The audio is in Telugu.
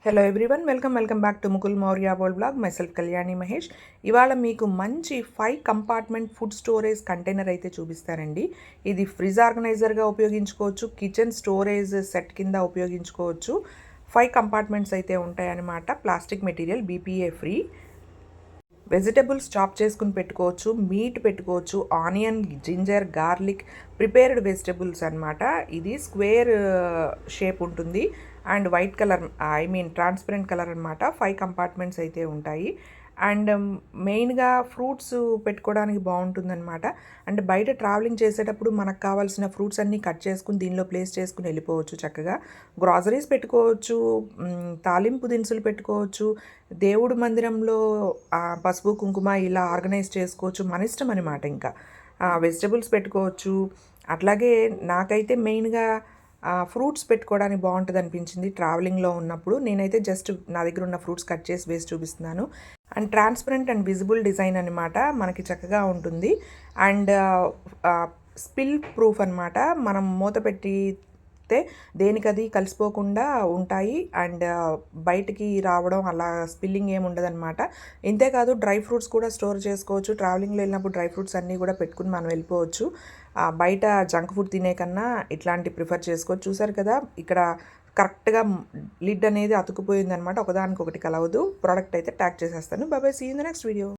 Hello everyone, welcome back to Mukul Maurya world blog. Myself Kalyani Mahesh. ఇవాళ మీకు మంచి 5 కంపార్ట్మెంట్ ఫుడ్ స్టోరేజ్ కంటైనర్ అయితే చూపిస్తానండి. ఇది ఫ్రిడ్జ్ ఆర్గనైజర్గా ఉపయోగించుకోవచ్చు, కిచెన్ స్టోరేజ్ సెట్ కింద ఉపయోగించుకోవచ్చు. 5 కంపార్ట్మెంట్స్ అయితే ఉంటాయన్నమాట. Plastic material, BPA free. Vegetables chop చేసుకుని పెట్టుకోవచ్చు, మీట్ పెట్టుకోవచ్చు, onion, ginger, garlic, prepared vegetables అనమాట. ఇది స్క్వేర్ షేప్ ఉంటుంది and white colour, transparent colour అనమాట. 5 కంపార్ట్మెంట్స్ అయితే ఉంటాయి. అండ్ మెయిన్గా ఫ్రూట్స్ పెట్టుకోవడానికి బాగుంటుందన్నమాట. అంటే బయట ట్రావెలింగ్ చేసేటప్పుడు మనకు కావాల్సిన ఫ్రూట్స్ అన్నీ కట్ చేసుకుని దీనిలో ప్లేస్ చేసుకుని వెళ్ళిపోవచ్చు. చక్కగా గ్రాసరీస్ పెట్టుకోవచ్చు, తాలింపు దినుసులు పెట్టుకోవచ్చు, దేవుడు మందిరంలో పసుపు కుంకుమ ఇలా ఆర్గనైజ్ చేసుకోవచ్చు. మన ఇష్టం అనమాట. ఇంకా వెజిటబుల్స్ పెట్టుకోవచ్చు. అట్లాగే నాకైతే మెయిన్గా ఫ్రూట్స్ పెట్టుకోవడానికి బాగుంటుంది అనిపించింది ట్రావెలింగ్లో ఉన్నప్పుడు. నేనైతే జస్ట్ నా దగ్గర ఉన్న ఫ్రూట్స్ కట్ చేసి వేసి చూపిస్తున్నాను. And transparent and visible design అనమాట, మనకి చక్కగా ఉంటుంది. అండ్ స్పిల్ ప్రూఫ్ అనమాట. మనం మూత పెట్టితే దేనికది కలిసిపోకుండా ఉంటాయి. అండ్ బయటికి రావడం అలా స్పిల్లింగ్ ఏమి ఉండదన్నమాట. ఇంతేకాదు డ్రై ఫ్రూట్స్ కూడా స్టోర్ చేసుకోవచ్చు. ట్రావెలింగ్లో వెళ్ళినప్పుడు డ్రై ఫ్రూట్స్ అన్నీ కూడా పెట్టుకుని మనం వెళ్ళిపోవచ్చు. బయట జంక్ ఫుడ్ తినే కన్నా ఇట్లాంటి ప్రిఫర్ చేసుకోవచ్చు. చూసారు కదా, ఇక్కడ కరెక్ట్గా లిడ్ అనేది అతుకుపోయింది అనమాట. ఒకదానికొకటి కలవదు. ప్రోడక్ట్ అయితే ట్యాగ్ చేసేస్తాను. Bye, see you in the next video.